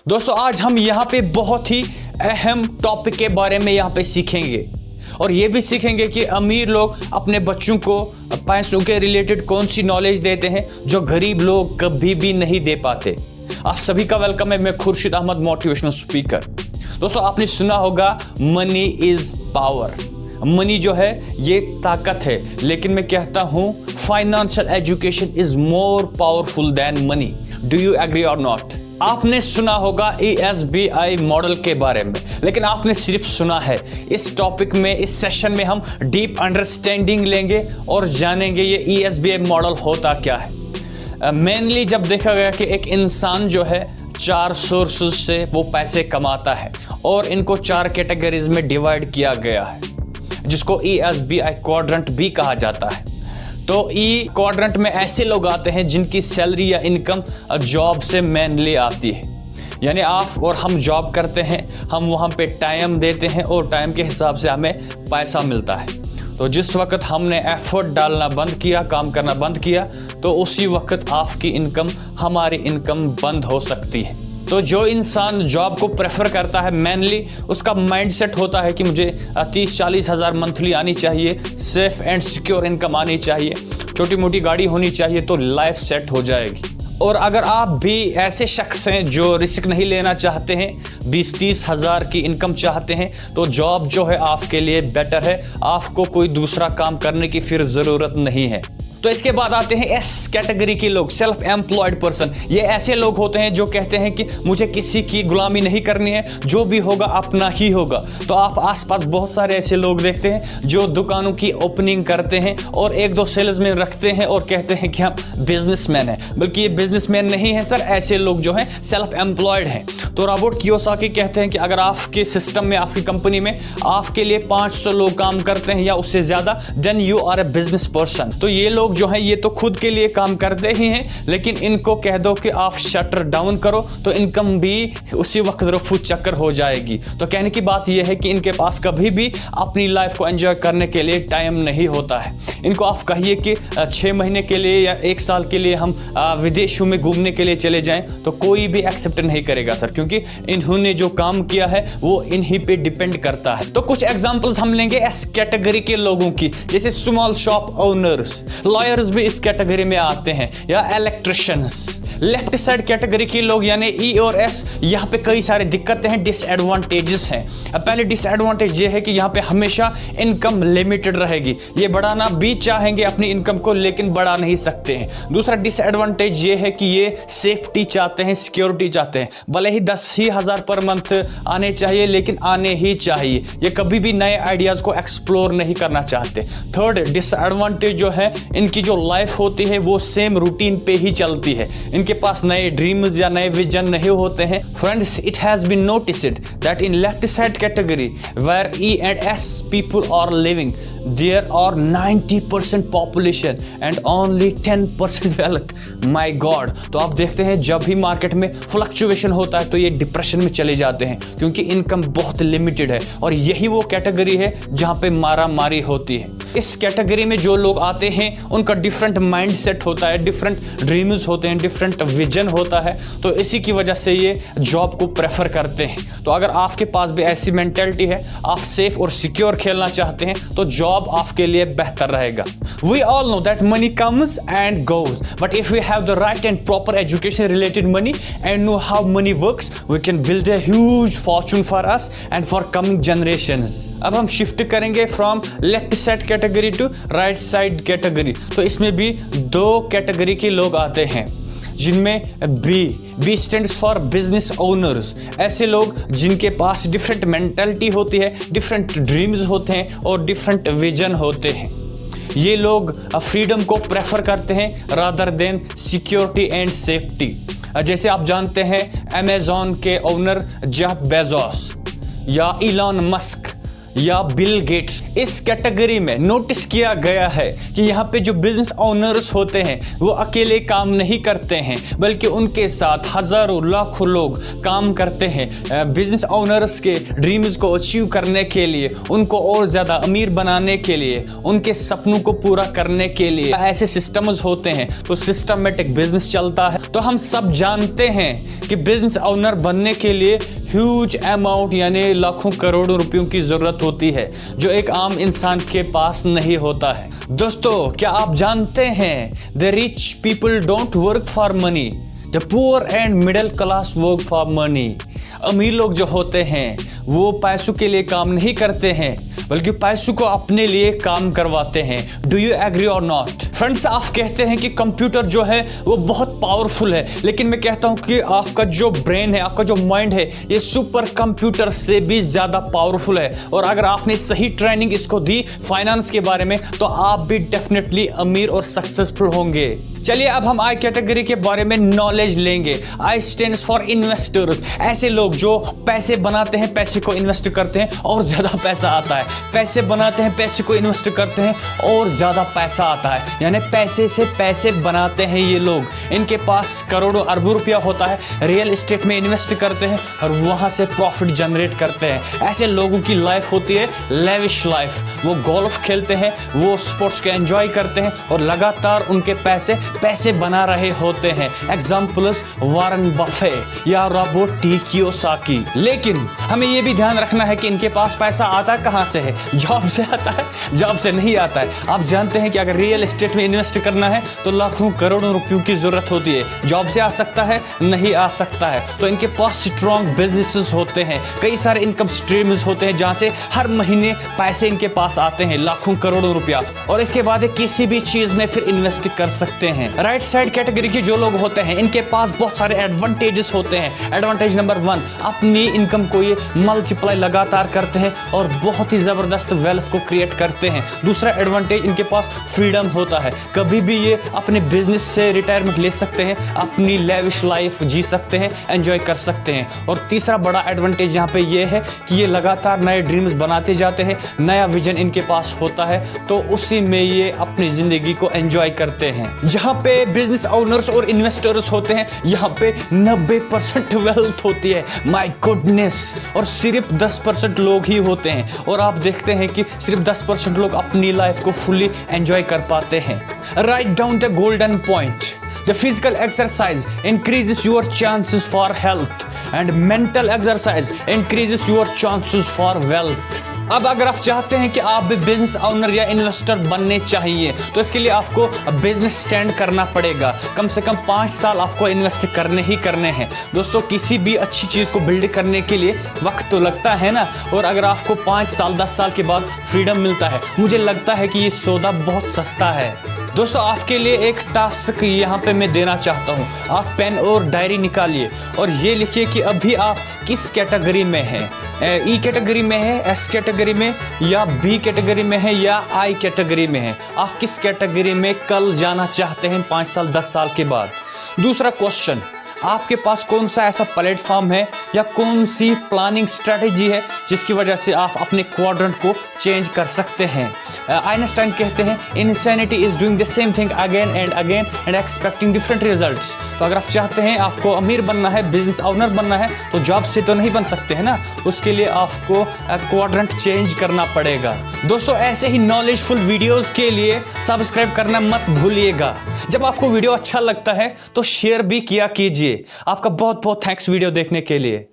दोस्तों आज हम यहाँ पे बहुत ही अहम टॉपिक के बारे में यहाँ पे सीखेंगे और ये भी सीखेंगे कि अमीर लोग अपने बच्चों को पैसों के रिलेटेड कौन सी नॉलेज देते हैं जो गरीब लोग कभी भी नहीं दे पाते। आप सभी का वेलकम है, मैं खुर्शीद अहमद, मोटिवेशनल स्पीकर। दोस्तों आपने सुना होगा मनी इज पावर। मनी जो है ये ताकत है, लेकिन मैं कहता हूँ financial education is more powerful than money. Do you agree और नॉट? आपने सुना होगा ESBI मॉडल के बारे में, लेकिन आपने सिर्फ सुना है। इस टॉपिक में, इस सेशन में हम डीप अंडरस्टैंडिंग लेंगे और जानेंगे ये ESBI मॉडल होता क्या है। मेनली जब देखा गया कि एक इंसान जो है 4 सोर्सेज से वो पैसे कमाता है और इनको 4 कैटेगरीज में डिवाइड किया गया है, जिसको ESBI क्वाड्रेंट भी कहा जाता है। तो ई क्वाड्रेंट में ऐसे लोग आते हैं जिनकी सैलरी या इनकम जॉब से मेनली आती है, यानी आप और हम जॉब करते हैं, हम वहाँ पे टाइम देते हैं और टाइम के हिसाब से हमें पैसा मिलता है। तो जिस वक्त हमने एफर्ट डालना बंद किया, काम करना बंद किया, तो उसी वक्त आपकी इनकम, हमारी इनकम बंद हो सकती है। तो जो इंसान जॉब को प्रेफर करता है, मेनली उसका माइंडसेट होता है कि मुझे 30-40 हज़ार मंथली आनी चाहिए, सेफ एंड सिक्योर इनकम आनी चाहिए, छोटी मोटी गाड़ी होनी चाहिए, तो लाइफ सेट हो जाएगी। और अगर आप भी ऐसे शख्स हैं जो रिस्क नहीं लेना चाहते हैं, 20-30 हज़ार की इनकम चाहते हैं, तो जॉब जो है आपके लिए बेटर है। आपको कोई दूसरा काम करने की फिर ज़रूरत नहीं है। तो इसके बाद आते हैं एस कैटेगरी के लोग, सेल्फ एम्प्लॉयड पर्सन। ये ऐसे लोग होते हैं जो कहते हैं कि मुझे किसी की गुलामी नहीं करनी है, जो भी होगा अपना ही होगा। तो आप आसपास बहुत सारे ऐसे लोग देखते हैं जो दुकानों की ओपनिंग करते हैं और 1-2 सेल्समैन रखते हैं और कहते हैं कि हम बिजनेसमैन हैं, बल्कि ये बिजनेसमैन नहीं है सर, ऐसे लोग जो हैं सेल्फ एम्प्लॉयड हैं। तो रॉबर्ट कियोसाकी कहते हैं कि अगर आपके सिस्टम में, आपकी कंपनी में आपके लिए 500 लोग काम करते हैं या उससे ज़्यादा, then you are a business person. तो ये लोग जो है ये तो खुद के लिए काम करते ही हैं, लेकिन इनको कह दो कि आप शटर डाउन करो तो इनकम भी उसी वक्त रफू चक्कर हो जाएगी। तो कहने की बात यह है कि इनके पास कभी भी अपनी लाइफ को एंजॉय करने के लिए टाइम नहीं होता है। इनको आप कहिए कि 6 महीने के लिए या 1 साल के लिए हम विदेशों में घूमने के लिए चले जाएं, तो कोई भी एक्सेप्ट नहीं करेगा सर, क्योंकि इन्होंने जो काम किया है वो इन्हीं पे डिपेंड करता है। तो कुछ एग्जांपल्स हम लेंगे एस कैटेगरी के लोगों की, जैसे स्मॉल शॉप ओनर्स, लॉयर्स भी इस कैटेगरी में आते हैं, या इलेक्ट्रिशियंस। लेफ्ट साइड कैटेगरी के लोग यानी ई और एस, यहाँ पे कई सारे दिक्कतें हैं, डिसएडवांटेजेस हैं। पहले डिसएडवांटेज ये है कि यहाँ पे हमेशा इनकम लिमिटेड रहेगी। ये बढ़ाना भी चाहेंगे अपनी इनकम को, लेकिन बढ़ा नहीं सकते हैं। दूसरा डिसएडवांटेज ये है कि ये सेफ्टी चाहते हैं, सिक्योरिटी चाहते हैं। भले ही 10 ही हज़ार पर मंथ आने चाहिए, लेकिन आने ही चाहिए। ये कभी भी नए आइडियाज़ को एक्सप्लोर नहीं करना चाहते। थर्ड डिसएडवांटेज जो है, इनकी जो लाइफ होती है वो सेम रूटीन पे ही चलती है। इनके पास नए ड्रीम्स या नए विजन नहीं होते हैं। Friends, it has been noticed that in left side category where E and S people are living, there are 90% population and only 10% wealth. My God! तो आप देखते हैं जब भी मार्केट में फ्लक्चुएशन होता है तो ये डिप्रेशन में चले जाते हैं, क्योंकि इनकम बहुत लिमिटेड है। और यही वो कैटेगरी है जहाँ पे मारा मारी होती है। इस कैटेगरी में जो लोग आते हैं उनका डिफरेंट माइंड सेट होता है, डिफरेंट ड्रीम्स होते हैं, डिफरेंट विजन होता है, तो इसी की वजह से ये जॉब को प्रेफर करते हैं। तो अगर आपके पास भी ऐसी मेंटेलिटी है, आप सेफ और सिक्योर खेलना चाहते हैं, तो जॉब आपके लिए बेहतर रहेगा। We all know that money comes and goes, but if we have the right and proper education related money and know how money works, we can build a huge fortune for us and for coming generations. अब हम shift करेंगे from left side category to right side category. तो इसमें भी 2 category के लोग आते हैं, जिनमें B stands for business owners. ऐसे लोग जिनके पास डिफरेंट मेंटालिटी होती है, डिफरेंट ड्रीम्स होते हैं और डिफरेंट विजन होते हैं। ये लोग फ्रीडम को प्रेफर करते हैं rather than security and safety. जैसे आप जानते हैं अमेजॉन के ओनर जेफ बेजोस या इलॉन मस्क या बिल गेट्स, इस कैटेगरी में नोटिस किया गया है कि यहाँ पे जो बिजनेस ओनर्स होते हैं वो अकेले काम नहीं करते हैं, बल्कि उनके साथ हज़ारों लाखों लोग काम करते हैं। बिजनेस ओनर्स के ड्रीम्स को अचीव करने के लिए, उनको और ज़्यादा अमीर बनाने के लिए, उनके सपनों को पूरा करने के लिए ऐसे सिस्टम्स होते हैं, तो सिस्टमेटिक बिजनेस चलता है। तो हम सब जानते हैं कि बिजनेस ओनर बनने के लिए ह्यूज अमाउंट यानी लाखों करोड़ों रुपयों की ज़रूरत होती है, जो एक आम इंसान के पास नहीं होता है। दोस्तों, क्या आप जानते हैं the rich people don't work for money, the poor and middle class work for money. अमीर लोग जो होते हैं वो पैसों के लिए काम नहीं करते हैं, बल्कि पैसों को अपने लिए काम करवाते हैं। डू यू एग्री और नॉट? फ्रेंड्स, आप कहते हैं कि कंप्यूटर जो है वो बहुत पावरफुल है, लेकिन मैं कहता हूं कि आपका जो ब्रेन है, आपका जो माइंड है, ये सुपर कंप्यूटर से भी ज़्यादा पावरफुल है। और अगर आपने सही ट्रेनिंग इसको दी फाइनेंस के बारे में, तो आप भी डेफिनेटली अमीर और सक्सेसफुल होंगे। चलिए अब हम आई कैटेगरी के बारे में नॉलेज लेंगे। आई स्टैंड्स फॉर इन्वेस्टर्स, ऐसे लोग जो पैसे बनाते हैं, पैसे को इन्वेस्ट करते हैं और ज़्यादा पैसा आता है। पैसे बनाते हैं, पैसे को इन्वेस्ट करते हैं और ज़्यादा पैसा आता है, यानी पैसे से पैसे बनाते हैं ये लोग। इनके पास करोड़ों अरबों रुपया होता है, रियल एस्टेट में इन्वेस्ट करते हैं और वहाँ से प्रॉफिट जनरेट करते हैं। ऐसे लोगों की लाइफ होती है लेविश लाइफ। वो गोल्फ खेलते हैं, वो स्पोर्ट्स को एंजॉय करते हैं और लगातार उनके पैसे बना रहे होते हैं। एग्जाम्पल्स वॉरेन बफे या रॉबर्ट टी कियोसाकी। लेकिन हमें यह भी ध्यान रखना है कि इनके पास पैसा आता कहाँ से है? जॉब से आता है? जॉब से नहीं आता है। आप जानते हैं कि अगर रियल एस्टेट में इन्वेस्ट करना है तो लाखों करोड़ों रुपयों की जरूरत होती है। जॉब से आ सकता है? नहीं आ सकता है। तो इनके पास स्ट्रॉन्ग बिजनेसेस होते हैं, कई सारे इनकम स्ट्रीम्स होते हैं जहां से हर महीने पैसे इनके पास आते हैं, लाखों करोड़ों रुपया, और इसके बाद किसी भी चीज में फिर इन्वेस्ट कर सकते हैं। राइट साइड कैटेगरी के जो लोग होते हैं, इनके पास बहुत सारे एडवांटेजेस होते हैं। एडवांटेज नंबर 1, अपनी इनकम को ये मल्टीप्लाई लगातार करते हैं और बहुत ही जबरदस्त वेल्थ को क्रिएट करते हैं। दूसरा एडवांटेज, इनके पास फ्रीडम होता है। कभी भी ये अपने बिजनेस से रिटायरमेंट ले सकते हैं, अपनी लेविश लाइफ जी सकते हैं, एंजॉय कर सकते हैं। और तीसरा बड़ा एडवांटेज यहाँ पे ये है कि ये लगातार नए ड्रीम्स बनाते जाते हैं, नया विजन इनके पास होता है, तो उसी में ये अपनी जिंदगी को एंजॉय करते हैं। जहाँ पे बिजनेस ओनर्स और इन्वेस्टर्स होते हैं, यहाँ पे 90% वेल्थ होती है। माय गुडनेस, और सिर्फ 10% लोग ही होते हैं। और आप देखते हैं कि सिर्फ 10% लोग अपनी लाइफ को फुल्ली एंजॉय कर पाते हैं। Write down the golden point, the physical exercise increases your chances for health and mental exercise increases your chances for wealth। अब अगर आप चाहते हैं कि आप भी बिजनेस ओनर या इन्वेस्टर बनने चाहिए, तो इसके लिए आपको बिजनेस स्टैंड करना पड़ेगा। कम से कम 5 साल आपको इन्वेस्ट करने ही करने हैं। दोस्तों, किसी भी अच्छी चीज़ को बिल्ड करने के लिए वक्त तो लगता है ना, और अगर आपको 5 साल 10 साल के बाद फ्रीडम मिलता है, मुझे लगता है कि ये सौदा बहुत सस्ता है। दोस्तों, आपके लिए एक टास्क यहाँ पे मैं देना चाहता हूँ। आप पेन और डायरी निकालिए और ये लिखिए कि अभी आप किस कैटेगरी में हैं। ई कैटेगरी में है, एस कैटेगरी में, या बी कैटेगरी में है, या आई कैटेगरी में है। आप किस कैटेगरी में कल जाना चाहते हैं 5 साल 10 साल के बाद। दूसरा क्वेश्चन, आपके पास कौन सा ऐसा प्लेटफॉर्म है या कौन सी प्लानिंग स्ट्रेटेजी है जिसकी वजह से आप अपने क्वाड्रेंट को चेंज कर सकते हैं। आइंस्टाइन कहते हैं, insanity is doing the same thing again and expecting different results. तो अगर आप चाहते हैं, आपको अमीर बनना है, बिजनेस ओनर बनना है, तो जॉब से तो नहीं बन सकते हैं ना, उसके लिए आपको क्वाड्रेंट चेंज करना पड़ेगा। दोस्तों, ऐसे ही नॉलेजफुल वीडियोस के लिए सब्सक्राइब करना मत भूलिएगा। जब आपको वीडियो अच्छा लगता है तो शेयर भी किया कीजिए। आपका बहुत बहुत थैंक्स वीडियो देखने के लिए।